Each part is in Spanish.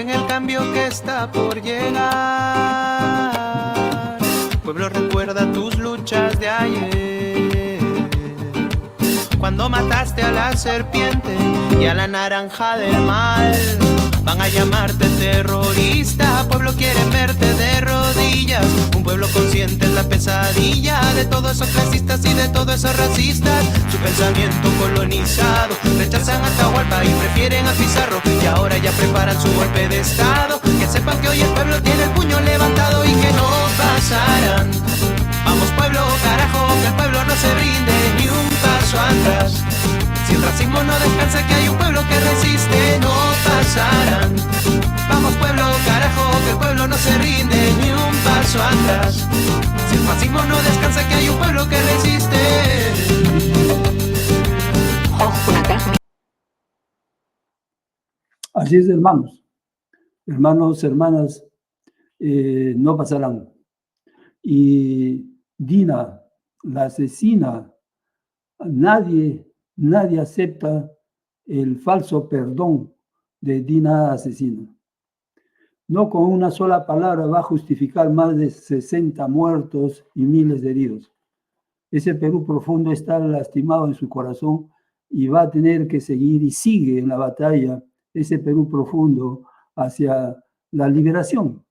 en el cambio que está por llegar. Pueblo, recuerda tus luchas de ayer, cuando mataste a la serpiente y a la naranja del mal. Van a llamarte terrorista, pueblo, quieren verte de rodillas. Un pueblo consciente es la pesadilla de todos esos clasistas y de todos esos racistas. Su pensamiento colonizado, rechazan a Atahualpa y prefieren a Pizarro, y ahora ya preparan su golpe de estado. Que sepan que hoy el pueblo tiene el puño levantado y que no pasarán. Vamos pueblo, carajo, que el pueblo no se rinde ni un paso atrás. Si el racismo no descansa, que hay un pueblo que resiste, no pasarán. Vamos pueblo, carajo, que el pueblo no se rinde ni un paso atrás. Si el racismo no descansa, que hay un pueblo que resiste. Así es, hermanos. Hermanos, hermanas, no pasarán. Y Dina, la asesina, nadie acepta el falso perdón de Dina asesina. No con una sola palabra va a justificar más de 60 muertos y miles de heridos. Ese Perú profundo está lastimado en su corazón y va a tener que seguir y sigue en la batalla ese Perú profundo hacia la liberación,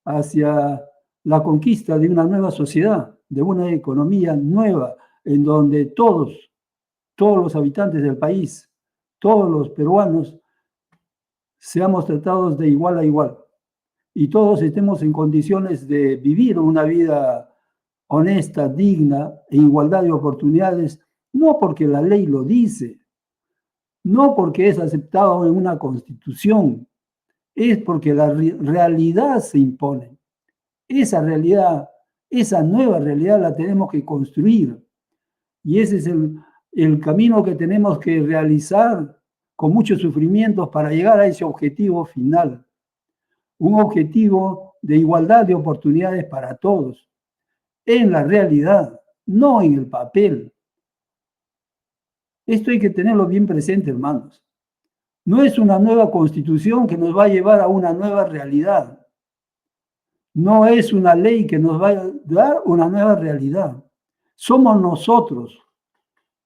hacia la conquista de una nueva sociedad, de una economía nueva, en donde todos los habitantes del país, todos los peruanos, seamos tratados de igual a igual y todos estemos en condiciones de vivir una vida honesta, digna, en igualdad de oportunidades, no porque la ley lo dice, no porque es aceptado en una constitución, es porque la realidad se impone. Esa realidad, esa nueva realidad la tenemos que construir. Y ese es el camino que tenemos que realizar con muchos sufrimientos para llegar a ese objetivo final. Un objetivo de igualdad de oportunidades para todos. En la realidad, no en el papel. Esto hay que tenerlo bien presente, hermanos. No es una nueva constitución que nos va a llevar a una nueva realidad. No es una ley que nos va a dar una nueva realidad. Somos nosotros,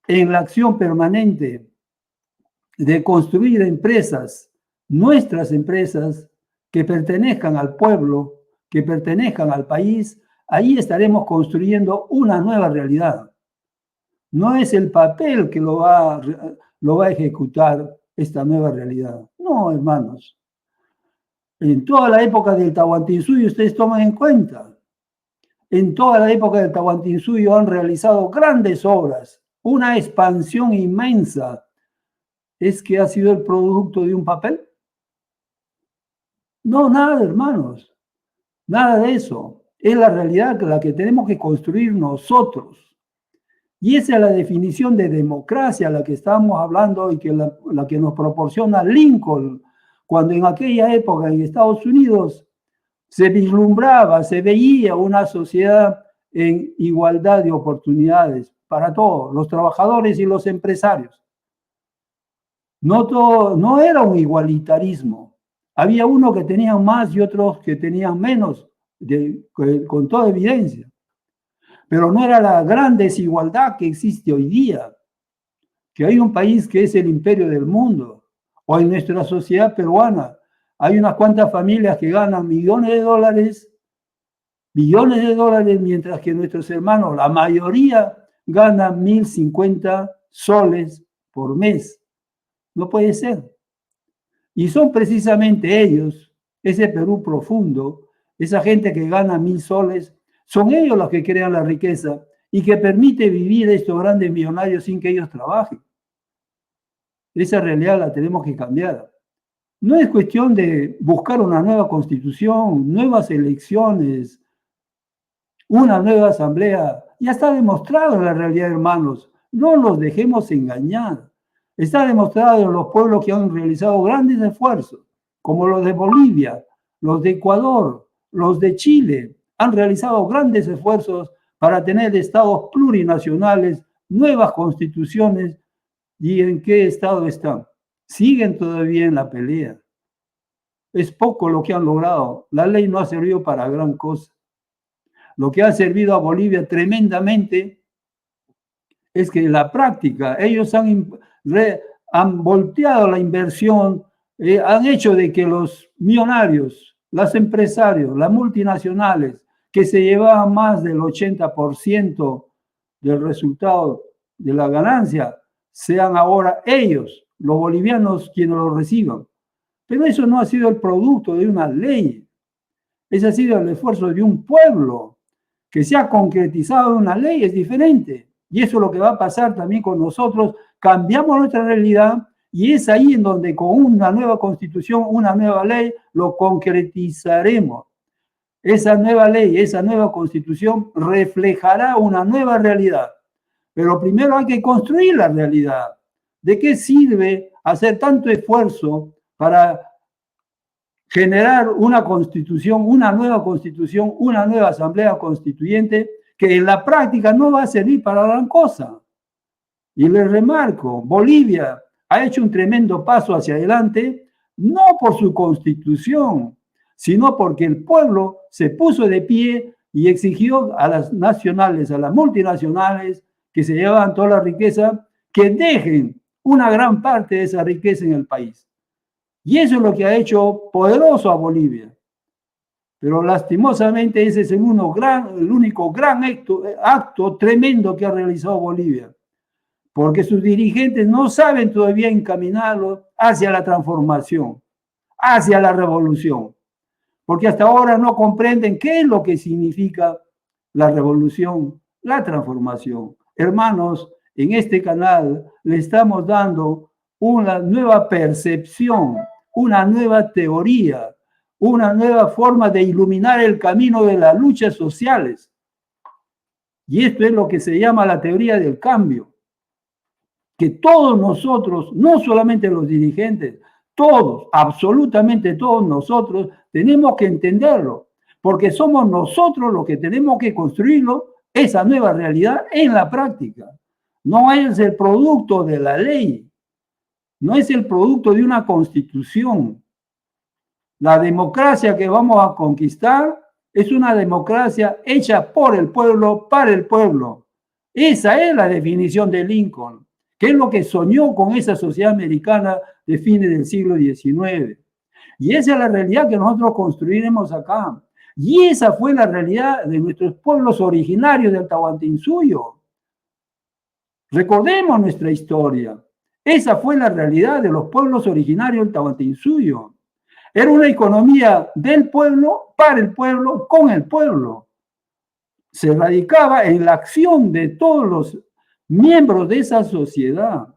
en la acción permanente de construir empresas, nuestras empresas, que pertenezcan al pueblo, que pertenezcan al país, ahí estaremos construyendo una nueva realidad. No es el papel que lo va a ejecutar esta nueva realidad. No, hermanos. En toda la época del Tahuantinsuyo, ustedes toman en cuenta, en toda la época del Tahuantinsuyo han realizado grandes obras, una expansión inmensa. ¿Es que ha sido el producto de un papel? No, nada, hermanos. Nada de eso. Es la realidad la que tenemos que construir nosotros. Y esa es la definición de democracia a la que estamos hablando y que la que nos proporciona Lincoln, cuando en aquella época en Estados Unidos se vislumbraba, se veía una sociedad en igualdad de oportunidades para todos, los trabajadores y los empresarios. No era un igualitarismo. Había unos que tenían más y otros que tenían menos, con toda evidencia. Pero no era la gran desigualdad que existe hoy día, que hay un país que es el imperio del mundo, o en nuestra sociedad peruana, hay unas cuantas familias que ganan millones de dólares, mientras que nuestros hermanos, la mayoría, ganan 1.050 soles por mes. No puede ser. Y son precisamente ellos, ese Perú profundo, esa gente que gana 1.000 soles, son ellos los que crean la riqueza y que permite vivir estos grandes millonarios sin que ellos trabajen. Esa realidad la tenemos que cambiar. No es cuestión de buscar una nueva constitución, nuevas elecciones, una nueva asamblea. Ya está demostrado en la realidad, hermanos. No los dejemos engañar. Está demostrado en los pueblos que han realizado grandes esfuerzos, como los de Bolivia, los de Ecuador, los de Chile. Han realizado grandes esfuerzos para tener estados plurinacionales, nuevas constituciones. ¿Y en qué estado están? Siguen todavía en la pelea. Es poco lo que han logrado. La ley no ha servido para gran cosa. Lo que ha servido a Bolivia tremendamente es que en la práctica ellos han volteado la inversión, han hecho de que los millonarios, los empresarios, las multinacionales, que se llevaban más del 80% del resultado de la ganancia, sean ahora ellos, los bolivianos, quienes lo reciban. Pero eso no ha sido el producto de una ley, ese ha sido el esfuerzo de un pueblo que se ha concretizado en una ley, es diferente. Y eso es lo que va a pasar también con nosotros. Cambiamos nuestra realidad y es ahí en donde con una nueva constitución, una nueva ley, lo concretizaremos. Esa nueva ley, esa nueva constitución reflejará una nueva realidad. Pero primero hay que construir la realidad. ¿De qué sirve hacer tanto esfuerzo para generar una constitución, una nueva asamblea constituyente que en la práctica no va a servir para gran cosa? Y les remarco, Bolivia ha hecho un tremendo paso hacia adelante, no por su constitución, sino porque el pueblo se puso de pie y exigió a las nacionales, a las multinacionales que se llevan toda la riqueza, que dejen una gran parte de esa riqueza en el país. Y eso es lo que ha hecho poderoso a Bolivia. Pero lastimosamente ese es el único gran acto tremendo que ha realizado Bolivia. Porque sus dirigentes no saben todavía encaminarlo hacia la transformación, hacia la revolución. Porque hasta ahora no comprenden qué es lo que significa la revolución, la transformación. Hermanos, en este canal le estamos dando una nueva percepción, una nueva teoría, una nueva forma de iluminar el camino de las luchas sociales. Y esto es lo que se llama la teoría del cambio. Que todos nosotros, no solamente los dirigentes, todos, absolutamente todos nosotros, tenemos que entenderlo, porque somos nosotros los que tenemos que construirlo, esa nueva realidad en la práctica. No es el producto de la ley, no es el producto de una constitución. La democracia que vamos a conquistar es una democracia hecha por el pueblo, para el pueblo. Esa es la definición de Lincoln, que es lo que soñó con esa sociedad americana de fines del siglo XIX. Y esa es la realidad que nosotros construiremos acá. Y esa fue la realidad de nuestros pueblos originarios del Tahuantinsuyo. Recordemos nuestra historia. Esa fue la realidad de los pueblos originarios del Tahuantinsuyo. Era una economía del pueblo, para el pueblo, con el pueblo. Se radicaba en la acción de todos los miembros de esa sociedad.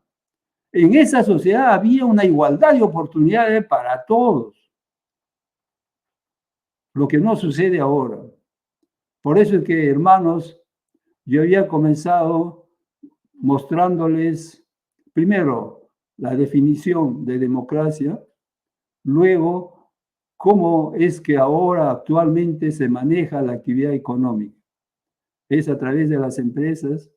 En esa sociedad había una igualdad de oportunidades para todos. Lo que no sucede ahora. Por eso es que, hermanos, yo había comenzado mostrándoles, primero, la definición de democracia, luego, cómo es que ahora actualmente se maneja la actividad económica. Es a través de las empresas,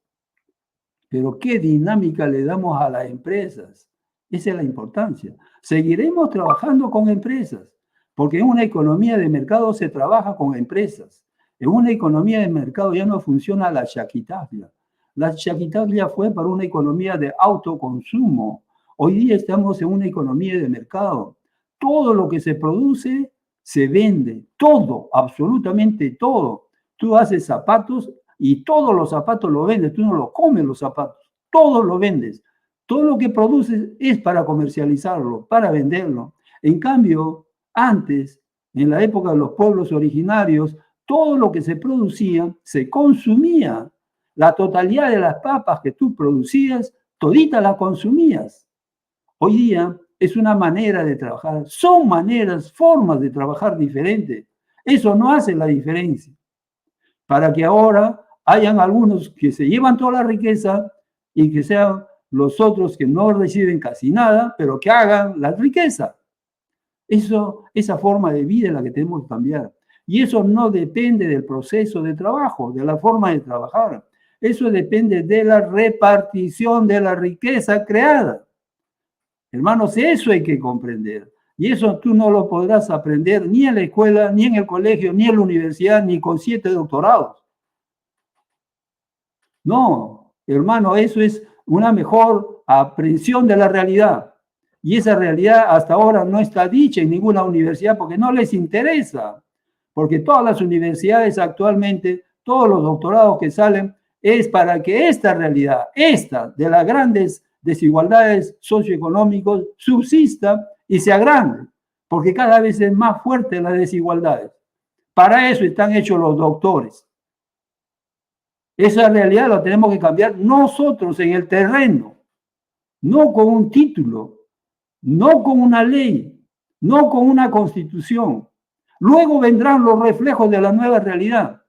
pero ¿qué dinámica le damos a las empresas? Esa es la importancia. Seguiremos trabajando con empresas, porque en una economía de mercado se trabaja con empresas. En una economía de mercado ya no funciona la chaquitaglia. La chaquitaglia fue para una economía de autoconsumo. Hoy día estamos en una economía de mercado. Todo lo que se produce se vende. Todo, absolutamente todo. Tú haces zapatos y todos los zapatos lo vendes. Tú no lo comes los zapatos. Todos lo vendes. Todo lo que produces es para comercializarlo, para venderlo. En cambio, antes, en la época de los pueblos originarios, todo lo que se producía se consumía. La totalidad de las papas que tú producías, todita las consumías. Hoy día es una manera de trabajar. Son maneras, formas de trabajar diferentes. Eso no hace la diferencia. Para que ahora hayan algunos que se llevan toda la riqueza y que sean los otros que no reciben casi nada, pero que hagan la riqueza. Esa forma de vida es la que tenemos que cambiar. Y eso no depende del proceso de trabajo, de la forma de trabajar. Eso depende de la repartición de la riqueza creada. Hermanos, eso hay que comprender. Y eso tú no lo podrás aprender ni en la escuela, ni en el colegio, ni en la universidad, ni con 7 doctorados. No, hermano, eso es una mejor aprehensión de la realidad. Y esa realidad hasta ahora no está dicha en ninguna universidad porque no les interesa. Porque todas las universidades actualmente, todos los doctorados que salen, es para que esta realidad, esta de las grandes desigualdades socioeconómicas, subsista y se agrande. Porque cada vez es más fuerte las desigualdades. Para eso están hechos los doctores. Esa realidad la tenemos que cambiar nosotros en el terreno, no con un título, no con una ley, no con una constitución. Luego vendrán los reflejos de la nueva realidad,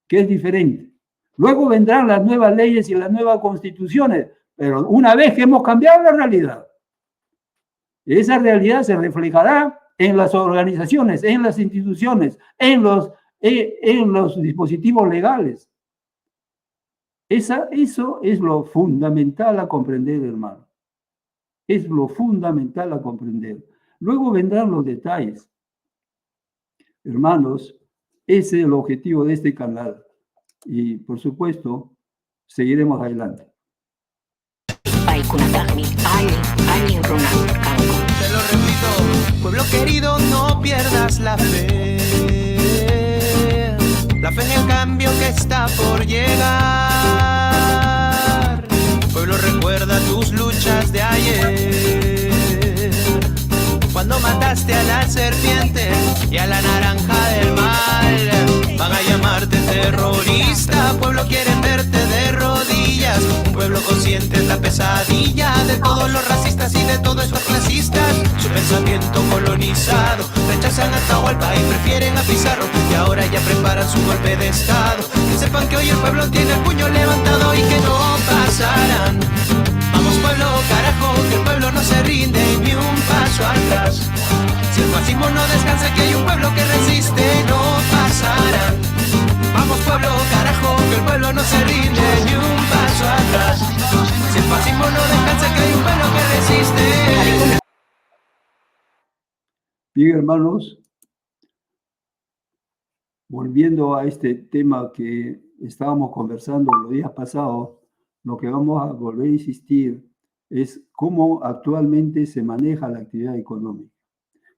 que es diferente. Luego vendrán las nuevas leyes y las nuevas constituciones, pero una vez que hemos cambiado la realidad, esa realidad se reflejará en las organizaciones, en las instituciones, en los dispositivos legales. Eso es lo fundamental a comprender, hermano. Es lo fundamental a comprender. Luego vendrán los detalles. Hermanos, ese es el objetivo de este canal. Y, por supuesto, seguiremos adelante. Te lo repito, pueblo querido, no pierdas la fe. La fe en el cambio que está por llegar. Pueblo, recuerda tus luchas de ayer. Cuando mataste a la serpiente y a la naranja del mal. Van a llamarte terrorista. Pueblo, quieren verte de rodillas. Un pueblo consciente es la pesadilla de todos los racistas y de todos estos clasistas. Su pensamiento colonizado. Rechazan a Atahualpa y prefieren a Pizarro. Y ahora ya preparan su golpe de estado. Que sepan que hoy el pueblo tiene el puño levantado y que no pasarán. Vamos pueblo, carajo, que el pueblo no se rinde ni un paso atrás. Si el fascismo no descansa, que hay un pueblo que resiste, no pasarán. Vamos pueblo, carajo, que el pueblo no se rinde ni un paso atrás. Si el fascismo no descansa, que hay un pueblo que resiste. Bien, hermanos, volviendo a este tema que estábamos conversando los días pasados, lo que vamos a volver a insistir es cómo actualmente se maneja la actividad económica.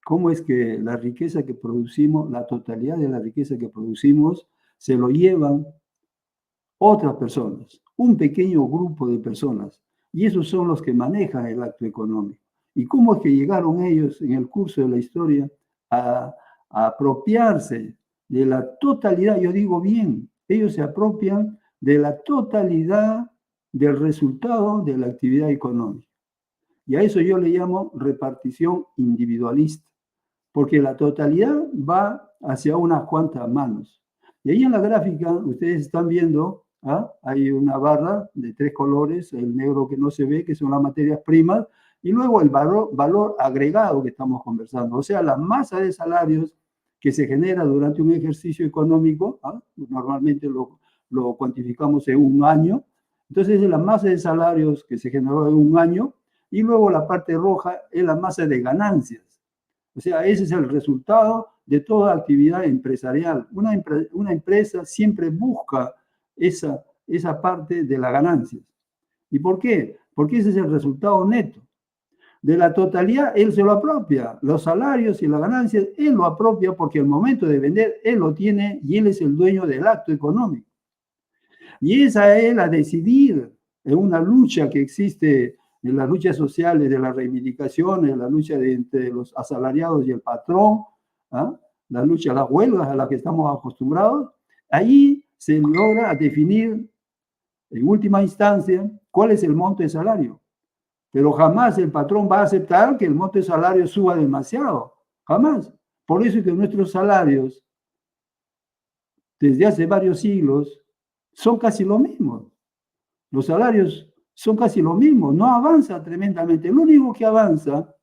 Cómo es que la riqueza que producimos, la totalidad de la riqueza que producimos, se lo llevan otras personas, un pequeño grupo de personas, y esos son los que manejan el acto económico. ¿Y cómo es que llegaron ellos en el curso de la historia a apropiarse de la totalidad? Yo digo bien, ellos se apropian de la totalidad del resultado de la actividad económica. Y a eso yo le llamo repartición individualista, porque la totalidad va hacia unas cuantas manos. Y ahí en la gráfica ustedes están viendo, hay una barra de 3 colores, el negro que no se ve, que son las materias primas, y luego el valor agregado que estamos conversando, o sea, la masa de salarios que se genera durante un ejercicio económico, normalmente lo cuantificamos en un año. Entonces es la masa de salarios que se generó en un año, y luego la parte roja es la masa de ganancias. O sea, ese es el resultado de toda actividad empresarial. Una empresa siempre busca esa parte de las ganancias. ¿Y por qué? Porque ese es el resultado neto. De la totalidad, él se lo apropia. Los salarios y las ganancias, él lo apropia porque al momento de vender, él lo tiene y él es el dueño del acto económico. Y esa es la decidir en una lucha que existe, en las luchas sociales, de las reivindicaciones, la lucha entre los asalariados y el patrón, la lucha, las huelgas a las que estamos acostumbrados. Ahí se logra definir, en última instancia, cuál es el monto de salario. Pero jamás el patrón va a aceptar que el monto de salario suba demasiado. Jamás. Por eso es que nuestros salarios, desde hace varios siglos, son casi lo mismo. Los salarios son casi lo mismo. No avanza tremendamente. Lo único que avanza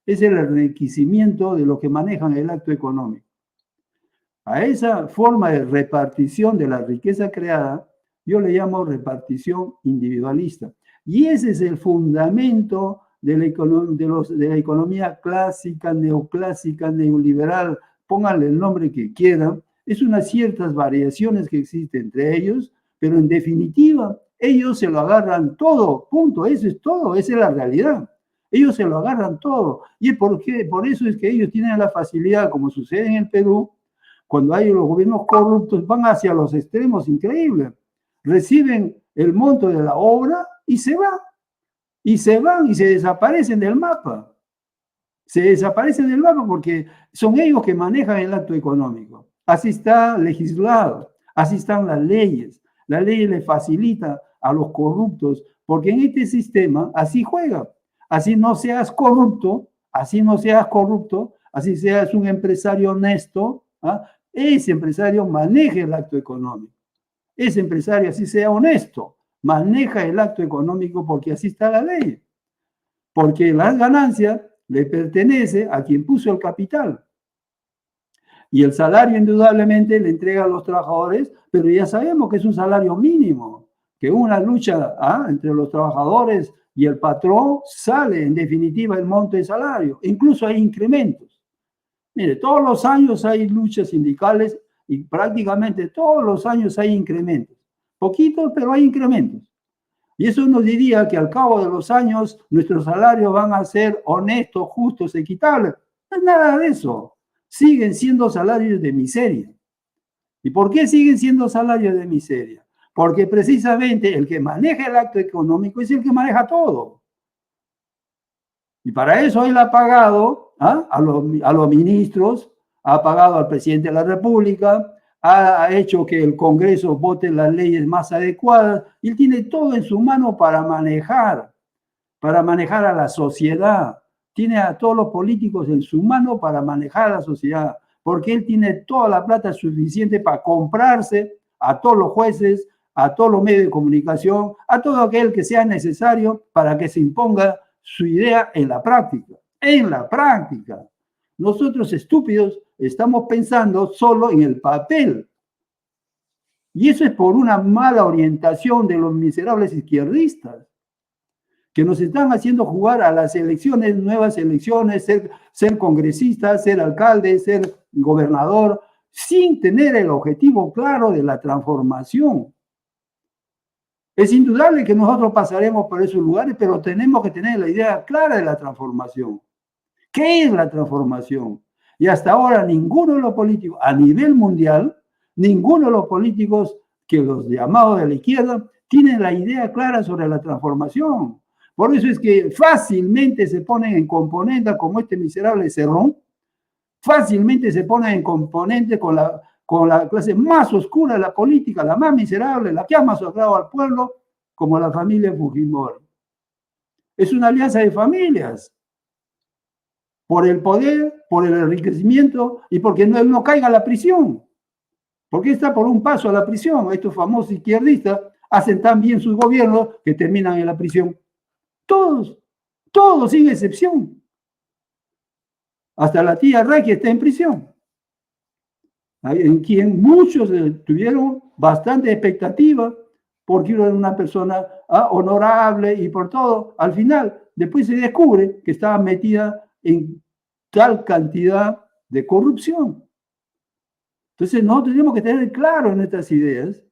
es el enriquecimiento de los que manejan el acto económico. A esa forma de repartición de la riqueza creada, yo le llamo repartición individualista. Y ese es el fundamento de la economía clásica, neoclásica, neoliberal, pónganle el nombre que quieran, es unas ciertas variaciones que existen entre ellos, pero en definitiva, ellos se lo agarran todo, punto, eso es todo, esa es la realidad. Ellos se lo agarran todo. ¿Y por qué? Por eso es que ellos tienen la facilidad, como sucede en el Perú, cuando hay los gobiernos corruptos, van hacia los extremos increíbles. Reciben el monto de la obra y se van. Y se van y se desaparecen del mapa. Se desaparecen del mapa porque son ellos que manejan el acto económico. Así está legislado, así están las leyes. La ley le facilita a los corruptos, porque en este sistema así juega. Así no seas corrupto, así no seas corrupto, así seas un empresario honesto, ¿ah? Ese empresario maneja el acto económico. Ese empresario, así sea honesto, maneja el acto económico porque así está la ley. Porque las ganancias le pertenece a quien puso el capital. Y el salario indudablemente le entrega a los trabajadores, pero ya sabemos que es un salario mínimo, que una lucha entre los trabajadores y el patrón sale en definitiva el monto de salario. Incluso hay incrementos. Mire, todos los años hay luchas sindicales y prácticamente todos los años hay incrementos. Poquitos, pero hay incrementos. Y eso nos diría que al cabo de los años nuestros salarios van a ser honestos, justos, equitables. No es nada de eso. Siguen siendo salarios de miseria. ¿Y por qué siguen siendo salarios de miseria? Porque precisamente el que maneja el acto económico es el que maneja todo. Y para eso él ha pagado a los ministros, ha pagado al presidente de la República, ha hecho que el Congreso vote las leyes más adecuadas, y él tiene todo en su mano para manejar a la sociedad. Tiene a todos los políticos en su mano para manejar a la sociedad, porque él tiene toda la plata suficiente para comprarse a todos los jueces, a todos los medios de comunicación, a todo aquel que sea necesario para que se imponga su idea en la práctica. En la práctica. Nosotros estúpidos estamos pensando solo en el papel. Y eso es por una mala orientación de los miserables izquierdistas, que nos están haciendo jugar a las elecciones, nuevas elecciones, ser congresista, ser alcalde, ser gobernador, sin tener el objetivo claro de la transformación. Es indudable que nosotros pasaremos por esos lugares, pero tenemos que tener la idea clara de la transformación. ¿Qué es la transformación? Y hasta ahora ninguno de los políticos a nivel mundial, ninguno de los políticos que los llamados de la izquierda tienen la idea clara sobre la transformación. Por eso es que fácilmente se ponen en componente como este miserable Cerrón, fácilmente se ponen en componente con la clase más oscura de la política, la más miserable, la que ha masacrado al pueblo, como la familia Fujimori. Es una alianza de familias, por el poder, por el enriquecimiento y porque no caiga a la prisión. Porque está por un paso a la prisión. Estos famosos izquierdistas hacen tan bien sus gobiernos que terminan en la prisión. Todos, sin excepción. Hasta la tía Requi está en prisión, en quien muchos tuvieron bastante expectativa porque era una persona honorable y por todo. Al final, después se descubre que estaba metida en tal cantidad de corrupción. Entonces, nosotros tenemos que tener claro en estas ideas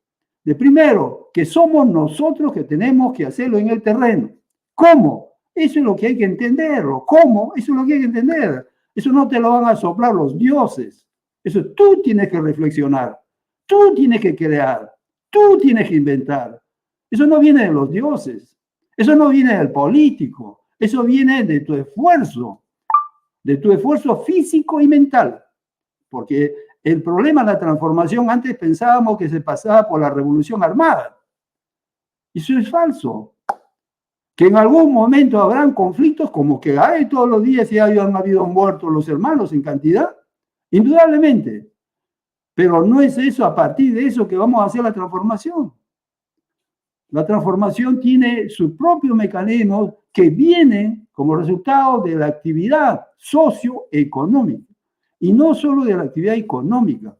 de primero, que somos nosotros que tenemos que hacerlo en el terreno. ¿Cómo? Eso es lo que hay que entenderlo. ¿Cómo? Eso es lo que hay que entender. Eso no te lo van a soplar los dioses. Eso tú tienes que reflexionar. Tú tienes que crear. Tú tienes que inventar. Eso no viene de los dioses. Eso no viene del político. Eso viene de tu esfuerzo físico y mental. Porque el problema de la transformación, antes pensábamos que se pasaba por la revolución armada. Eso es falso. Que en algún momento habrán conflictos como que hay todos los días y han habido muertos los hermanos en cantidad, indudablemente. Pero no es eso, a partir de eso que vamos a hacer la transformación. La transformación tiene su propio mecanismo que viene como resultado de la actividad socioeconómica y no solo de la actividad económica.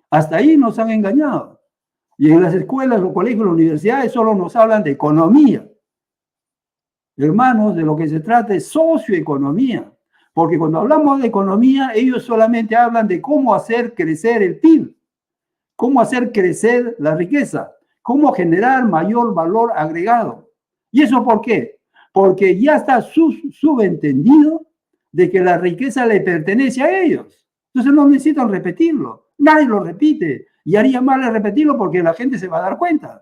Hasta ahí nos han engañado. Y en las escuelas, los colegios, las universidades solo nos hablan de economía. Hermanos, de lo que se trata es socioeconomía. Porque cuando hablamos de economía, ellos solamente hablan de cómo hacer crecer el PIB, cómo hacer crecer la riqueza, cómo generar mayor valor agregado. ¿Y eso por qué? Porque ya está subentendido de que la riqueza le pertenece a ellos. Entonces no necesitan repetirlo. Nadie lo repite. Y haría mal en repetirlo porque la gente se va a dar cuenta.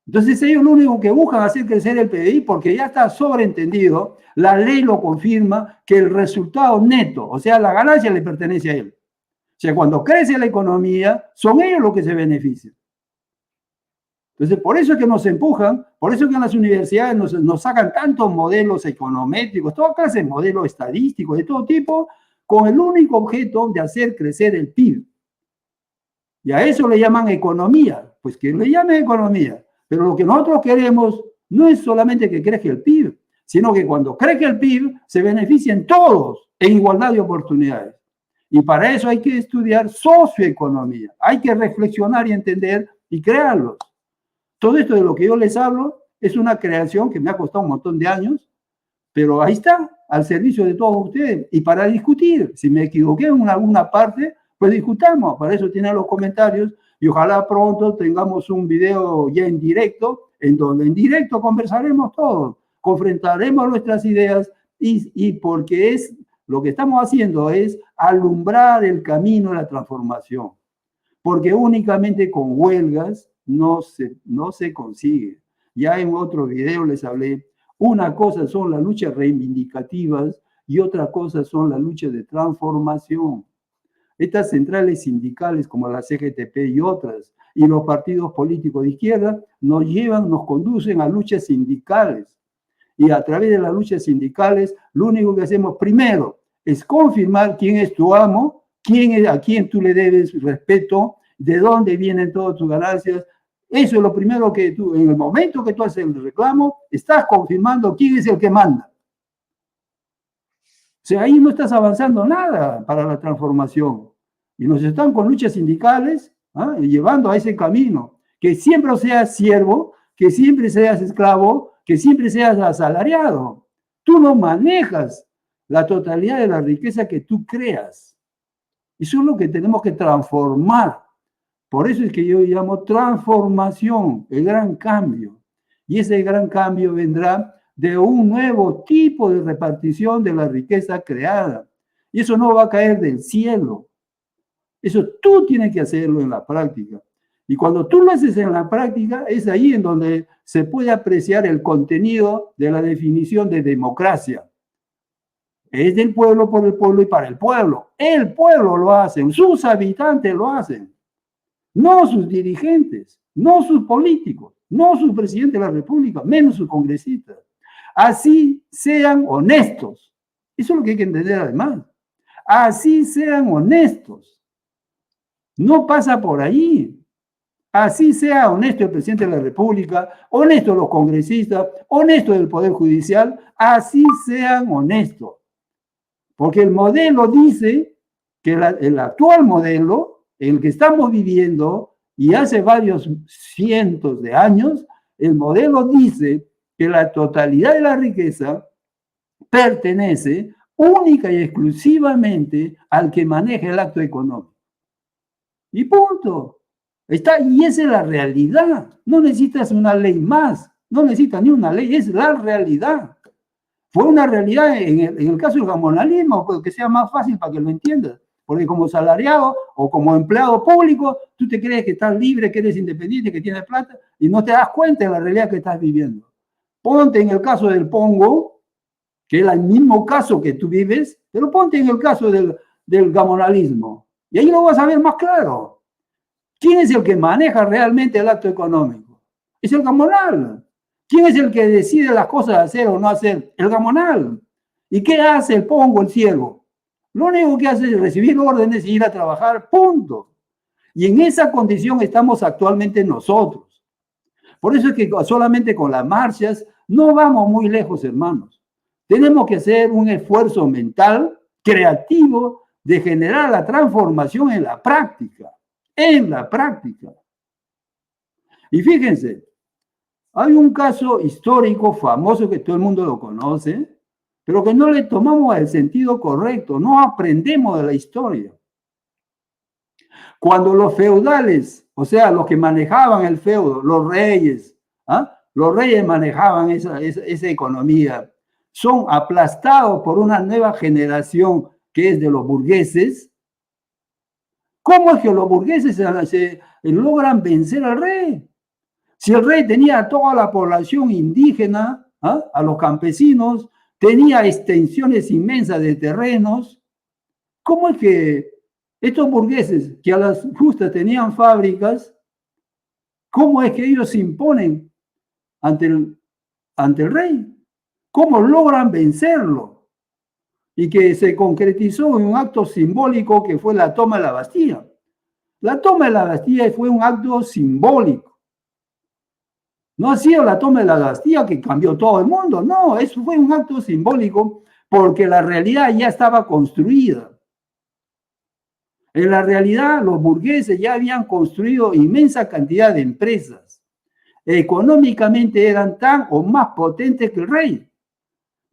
Entonces ellos lo único que buscan es hacer crecer el PBI porque ya está sobreentendido, la ley lo confirma, que el resultado neto, o sea, la ganancia le pertenece a él. O sea, cuando crece la economía, son ellos los que se benefician. Entonces, por eso es que nos empujan, por eso es que en las universidades nos sacan tantos modelos econométricos, toda clase de modelos estadísticos de todo tipo, con el único objeto de hacer crecer el PIB. Y a eso le llaman economía. Pues que le llamen economía. Pero lo que nosotros queremos no es solamente que crezca el PIB, sino que cuando crezca el PIB se beneficien todos en igualdad de oportunidades. Y para eso hay que estudiar socioeconomía. Hay que reflexionar y entender y crearlos. Todo esto de lo que yo les hablo es una creación que me ha costado un montón de años, pero ahí está, al servicio de todos ustedes. Y para discutir, si me equivoqué en alguna parte, pues discutamos. Para eso tienen los comentarios y ojalá pronto tengamos un video ya en directo, en donde en directo conversaremos todos, confrontaremos nuestras ideas y porque es lo que estamos haciendo es alumbrar el camino de la transformación. Porque únicamente con huelgas no se consigue. Ya en otro video les hablé, una cosa son las luchas reivindicativas y otra cosa son las luchas de transformación. Estas centrales sindicales como la CGTP y otras, y los partidos políticos de izquierda, nos conducen a luchas sindicales. Y a través de las luchas sindicales, lo único que hacemos primero es confirmar quién es tu amo, a quién tú le debes respeto, de dónde vienen todas tus ganancias. Eso es lo primero que tú, en el momento que tú haces el reclamo, estás confirmando quién es el que manda. O sea, ahí no estás avanzando nada para la transformación. Y nos están con luchas sindicales, llevando a ese camino. Que siempre seas siervo, que siempre seas esclavo, que siempre seas asalariado. Tú no manejas la totalidad de la riqueza que tú creas. Eso es lo que tenemos que transformar. Por eso es que yo llamo transformación, el gran cambio. Y ese gran cambio vendrá de un nuevo tipo de repartición de la riqueza creada. Y eso no va a caer del cielo. Eso tú tienes que hacerlo en la práctica. Y cuando tú lo haces en la práctica, es ahí en donde se puede apreciar el contenido de la definición de democracia. Es del pueblo, por el pueblo y para el pueblo. El pueblo lo hace, sus habitantes lo hacen. No sus dirigentes, no sus políticos, no su presidente de la República, menos sus congresistas. Así sean honestos. Eso es lo que hay que entender además. Así sean honestos. No pasa por ahí. Así sea honesto el presidente de la República, honesto los congresistas, honesto el Poder Judicial, así sean honestos. Porque el modelo dice que el actual modelo, el que estamos viviendo, y hace varios cientos de años, el modelo dice que la totalidad de la riqueza pertenece única y exclusivamente al que maneja el acto económico. Y punto. Y esa es la realidad. No necesitas una ley más, no necesitas ni una ley, es la realidad. Fue una realidad en el caso del gamonalismo, pues, que sea más fácil para que lo entiendas. Porque como salariado o como empleado público, tú te crees que estás libre, que eres independiente, que tienes plata, y no te das cuenta de la realidad que estás viviendo. Ponte en el caso del Pongo, que es el mismo caso que tú vives, pero ponte en el caso del gamonalismo. Y ahí lo vas a ver más claro. ¿Quién es el que maneja realmente el acto económico? Es el gamonal. ¿Quién es el que decide las cosas de hacer o no hacer? El gamonal. ¿Y qué hace el Pongo, el ciego? Lo único que hace es recibir órdenes y ir a trabajar, punto. Y en esa condición estamos actualmente nosotros. Por eso es que solamente con las marchas no vamos muy lejos, hermanos. Tenemos que hacer un esfuerzo mental, creativo, de generar la transformación en la práctica. En la práctica. Y fíjense, Hay un caso histórico famoso que todo el mundo lo conoce, pero que no le tomamos el sentido correcto, no aprendemos de la historia. Cuando los feudales, o sea, los que manejaban el feudo, los reyes, ¿ah? Los reyes manejaban esa economía, son aplastados por una nueva generación que es de los burgueses. ¿Cómo es que los burgueses se logran vencer al rey? Si el rey tenía a toda la población indígena, ¿ah? A los campesinos, tenía extensiones inmensas de terrenos, ¿cómo es que estos burgueses que a las justas tenían fábricas, cómo es que ellos se imponen ante el rey? ¿Cómo logran vencerlo? Y que se concretizó en un acto simbólico que fue la toma de la Bastilla. La toma de la Bastilla fue un acto simbólico. No ha sido la toma de la Bastilla que cambió todo el mundo, no, eso fue un acto simbólico porque la realidad ya estaba construida. En la realidad, los burgueses ya habían construido inmensa cantidad de empresas. Económicamente eran tan o más potentes que el rey,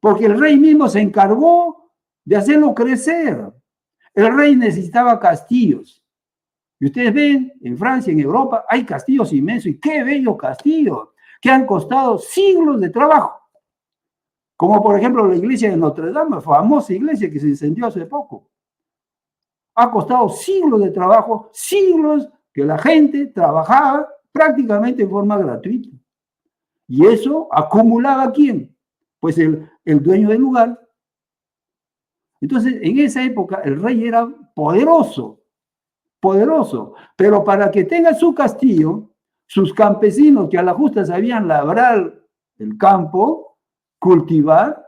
porque el rey mismo se encargó de hacerlo crecer. El rey necesitaba castillos. Y ustedes ven, en Francia, en Europa, hay castillos inmensos, y qué bellos castillos, que han costado siglos de trabajo. Como por ejemplo la iglesia de Notre Dame, famosa iglesia que se incendió hace poco. Ha costado siglos de trabajo, siglos que la gente trabajaba prácticamente en forma gratuita. Y eso acumulaba ¿quién? Pues el dueño del lugar. Entonces, en esa época el rey era poderoso, pero para que tenga su castillo, sus campesinos que a la justa sabían labrar el campo, cultivar,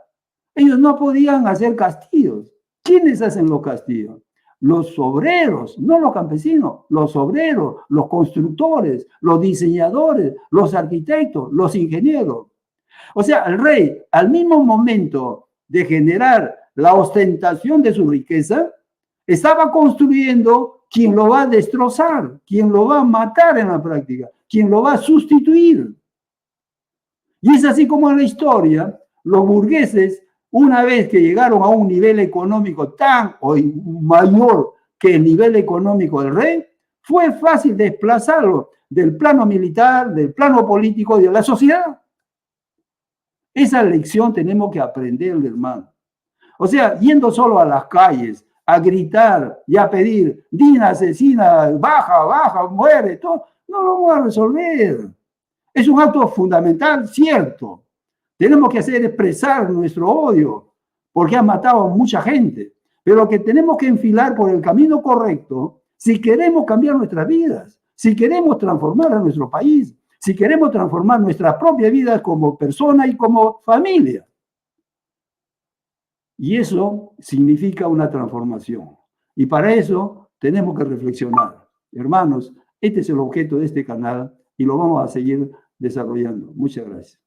ellos no podían hacer castillos. ¿Quiénes hacen los castillos? Los obreros, no los campesinos, los obreros, los constructores, los diseñadores, los arquitectos, los ingenieros. O sea, el rey, al mismo momento de generar la ostentación de su riqueza, estaba construyendo quien lo va a destrozar, quien lo va a matar en la práctica, quien lo va a sustituir. Y es así como en la historia, los burgueses, una vez que llegaron a un nivel económico tan o mayor que el nivel económico del rey, fue fácil desplazarlo del plano militar, del plano político y de la sociedad. Esa lección tenemos que aprender, hermano. O sea, yendo solo a las calles, a gritar y a pedir, Dina asesina, baja, muere, todo, no lo vamos a resolver. Es un acto fundamental, cierto. Tenemos que hacer expresar nuestro odio, porque han matado a mucha gente, pero que tenemos que enfilar por el camino correcto si queremos cambiar nuestras vidas, si queremos transformar a nuestro país, si queremos transformar nuestra propia vida como persona y como familia. Y eso significa una transformación. Y para eso tenemos que reflexionar. Hermanos, este es el objeto de este canal y lo vamos a seguir desarrollando. Muchas gracias.